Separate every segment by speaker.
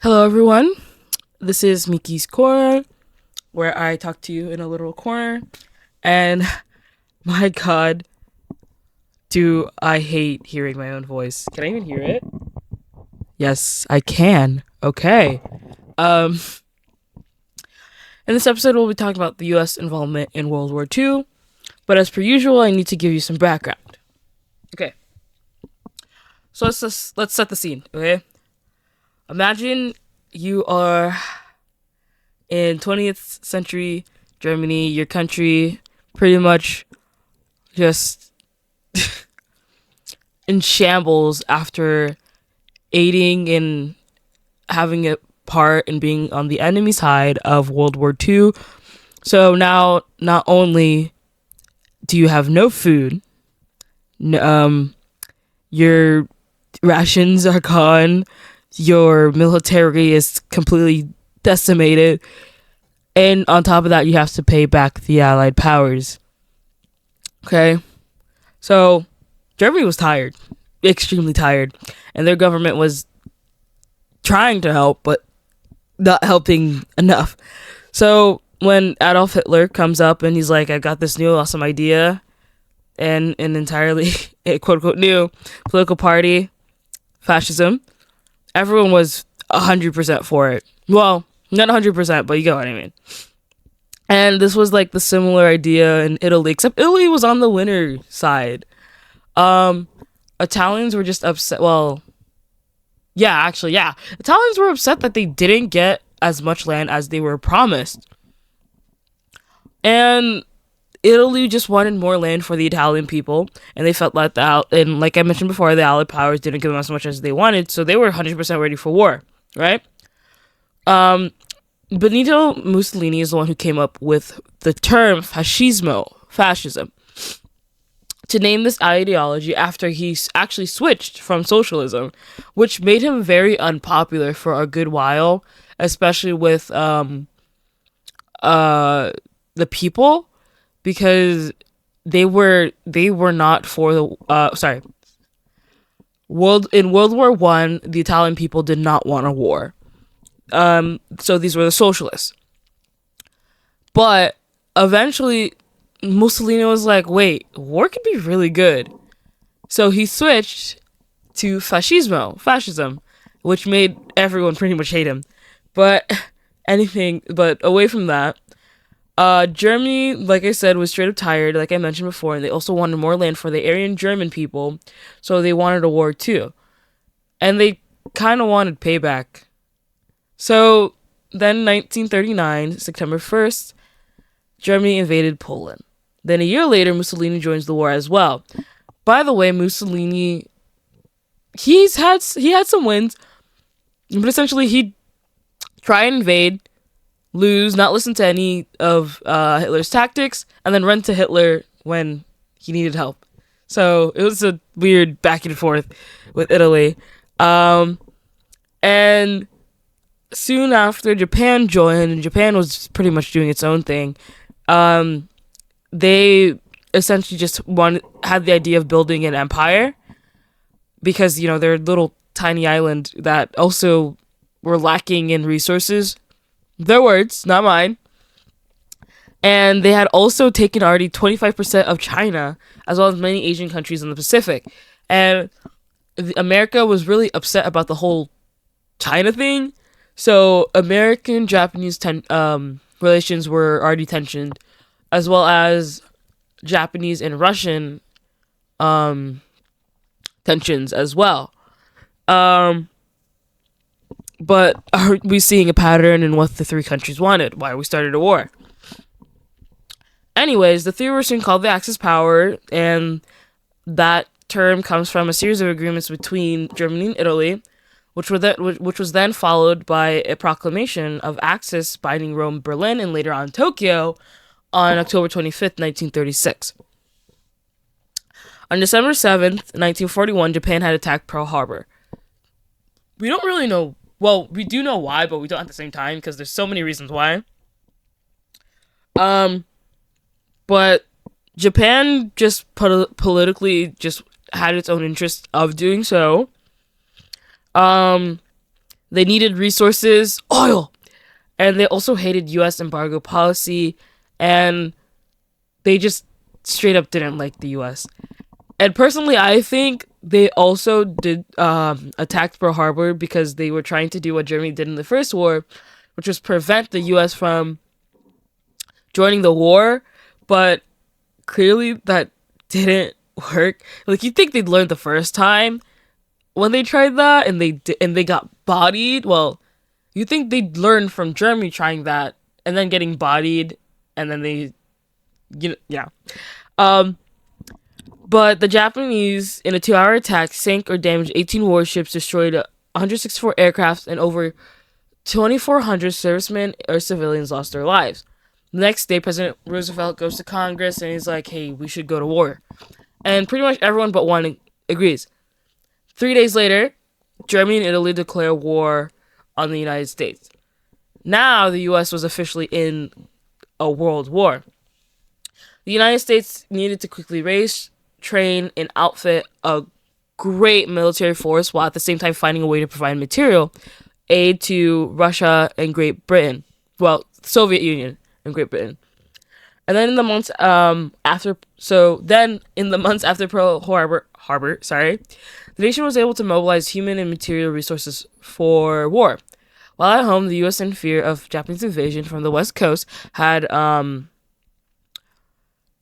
Speaker 1: Hello, everyone. This is Miki's Corner, where I talk to you in a literal corner. And my God, do I hate hearing my own voice. Can I even hear it? Yes, I can. Okay. Um, in this episode, we'll be talking about the U.S. involvement in World War II. But as per usual, I need to give you some background. Okay. So let's set the scene. Okay. Imagine you are in 20th century Germany. Your country pretty much just in shambles after aiding in having a part in being on the enemy side of World War II. So now, not only do you have no food, your rations are gone, your military is completely decimated, and on top of that, you have to pay back the Allied powers. Okay? So, Germany was tired, extremely tired, and their government was trying to help, but not helping enough. So when Adolf Hitler comes up and he's like, I got this new awesome idea and an entirely quote unquote new political party, fascism, everyone was 100% for it. Well, not 100%, but you get what I mean. And this was like the similar idea in Italy, except Italy was on the winner side. Um, Italians were just upset. Well, yeah, actually, yeah. Italians were upset that they didn't get as much land as they were promised. And Italy just wanted more land for the Italian people, and they felt left out. And like I mentioned before, the Allied powers didn't give them as much as they wanted, so they were 100% ready for war, right? Um, Benito Mussolini is the one who came up with the term fascism, to name this ideology after he actually switched from socialism, which made him very unpopular for a good while, especially with the people, because they were not for the sorry world in World War I. The Italian people did not want a war. So these were the socialists, but eventually Mussolini was like, wait, war could be really good. So he switched to fascism, which made everyone pretty much hate him. But but away from that, Germany, like I said, was straight up tired, like I mentioned before, and they also wanted more land for the Aryan German people, so they wanted a war too. And they kind of wanted payback. So then, 1939, September 1st, Germany invaded Poland. Then a year later, Mussolini joins the war as well. By the way, Mussolini, he had some wins, but essentially he try and invade, lose, not listen to any of Hitler's tactics, and then run to Hitler when he needed help. So it was a weird back and forth with Italy. And soon after, Japan joined, and Japan was pretty much doing its own thing. They essentially just had the idea of building an empire because, they're a little tiny island that also were lacking in resources. Their words, not mine. And they had also taken already 25% of China, as well as many Asian countries in the Pacific. And America was really upset about the whole China thing. So American Japanese relations were already tensioned, as well as Japanese and Russian tensions as well. But are we seeing a pattern in what the three countries wanted? Why we started a war? Anyways, the three were soon called the Axis power, and that term comes from a series of agreements between Germany and Italy, which was then followed by a proclamation of Axis binding Rome, Berlin, and later on Tokyo on October 25th, 1936. On December 7th, 1941, Japan had attacked Pearl Harbor. We don't really know. Well, we do know why, but we don't at the same time because there's so many reasons why. But Japan just politically just had its own interest of doing so. They needed resources, oil, and they also hated U.S. embargo policy, and they just straight up didn't like the U.S. And personally, I think they also did attacked Pearl Harbor because they were trying to do what Germany did in the First War, which was prevent the U.S. from joining the war, but clearly that didn't work. Like, you think they'd learn the first time when they tried that, and they got bodied. Well, you think they'd learn from Germany trying that and then getting bodied, and then they, yeah. Um, but the Japanese, in a 2-hour attack, sank or damaged 18 warships, destroyed 164 aircraft, and over 2,400 servicemen or civilians lost their lives. The next day, President Roosevelt goes to Congress and he's like, hey, we should go to war. And pretty much everyone but one agrees. 3 days later, Germany and Italy declare war on the United States. Now, the U.S. was officially in a world war. The United States needed to quickly raise, train, and outfit a great military force while at the same time finding a way to provide material aid to Russia and Great Britain. Well, Soviet Union and Great Britain. And then in the months after Pearl Harbor, the nation was able to mobilize human and material resources for war. While at home, the U.S., in fear of Japanese invasion from the West Coast, had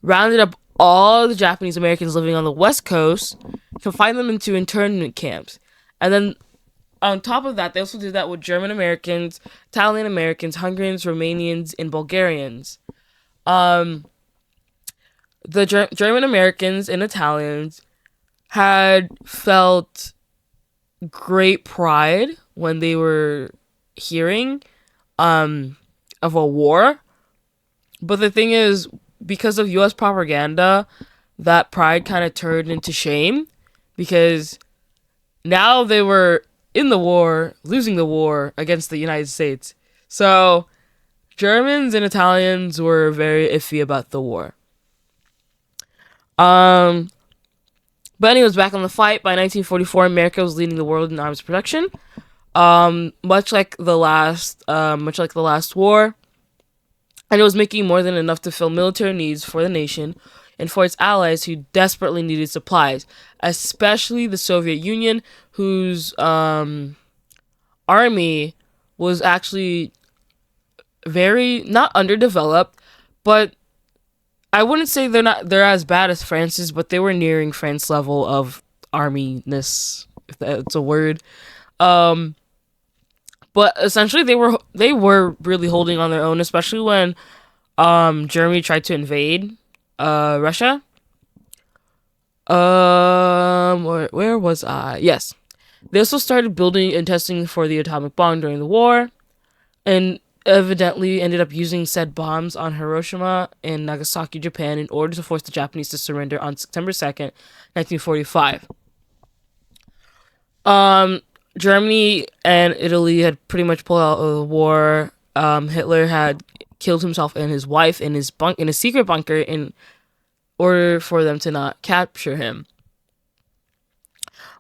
Speaker 1: rounded up all the Japanese Americans living on the West Coast, confined them into internment camps. And then on top of that, they also did that with German Americans, Italian Americans, Hungarians, Romanians, and Bulgarians. The German Americans and Italians had felt great pride when they were hearing of a war. But the thing is, because of U.S. propaganda, that pride kind of turned into shame, because now they were in the war, losing the war against the United States. So Germans and Italians were very iffy about the war. But anyways, back on the fight. By 1944, America was leading the world in arms production. Much like the last war, and it was making more than enough to fill military needs for the nation and for its allies who desperately needed supplies, especially the Soviet Union, whose army was actually very not underdeveloped, but I wouldn't say they're as bad as France's, but they were nearing France level of army-ness, if that's a word. But essentially they were really holding on their own, especially when Germany tried to invade Russia. Where was I? Yes. They also started building and testing for the atomic bomb during the war, and evidently ended up using said bombs on Hiroshima and Nagasaki, Japan, in order to force the Japanese to surrender on September 2nd, 1945. Germany and Italy had pretty much pulled out of the war. Hitler had killed himself and his wife in his secret bunker in order for them to not capture him.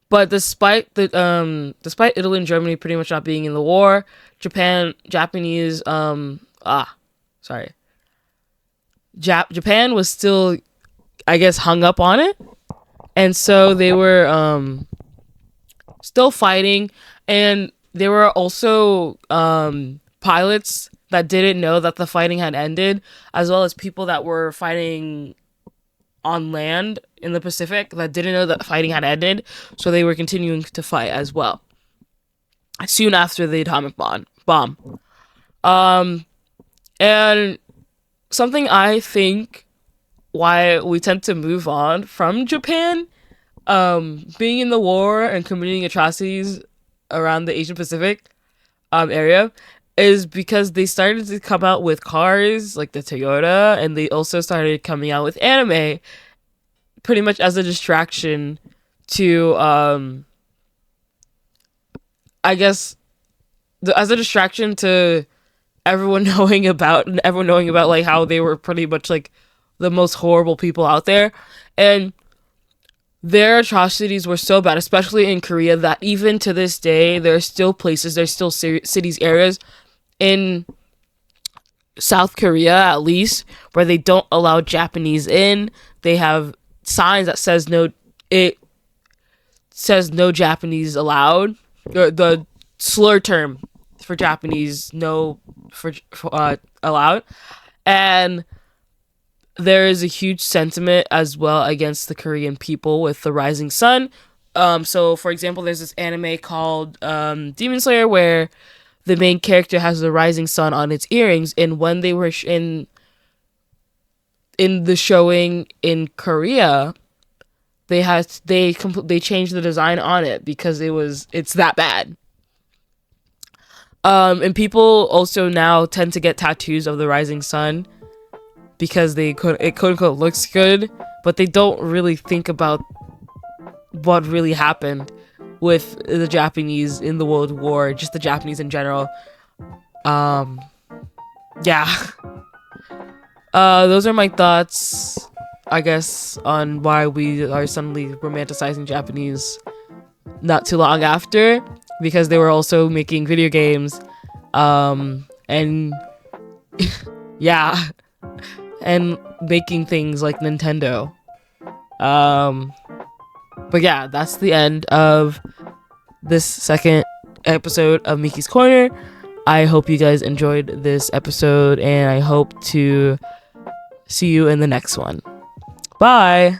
Speaker 1: But despite Italy and Germany pretty much not being in the war, Japan was still, I guess, hung up on it, and so they were still fighting, and there were also pilots that didn't know that the fighting had ended, as well as people that were fighting on land in the Pacific that didn't know that fighting had ended, so they were continuing to fight as well. Soon after the atomic bomb. And something I think why we tend to move on from Japan being in the war and committing atrocities around the Asian Pacific area is because they started to come out with cars like the Toyota, and they also started coming out with anime pretty much as a distraction to as a distraction to everyone knowing about like how they were pretty much like the most horrible people out there. And their atrocities were so bad, especially in Korea, that even to this day, there's still cities, areas in South Korea, at least, where they don't allow Japanese in. They have signs that says no. It says no Japanese allowed. Or the slur term for Japanese, no for allowed. And there is a huge sentiment as well against the Korean people with the rising sun. So for example, there's this anime called Demon Slayer where the main character has the rising sun on its earrings, and when they were in the showing in Korea, they changed the design on it because it's that bad. And people also now tend to get tattoos of the rising sun because it quote unquote looks good, but they don't really think about what really happened with the Japanese in the World War, just the Japanese in general. Yeah. Those are my thoughts, I guess, on why we are suddenly romanticizing Japanese not too long after, because they were also making video games, and yeah, and making things like Nintendo. But yeah, that's the end of this second episode of Miki's Corner. I hope you guys enjoyed this episode, and I hope to see you in the next one. Bye!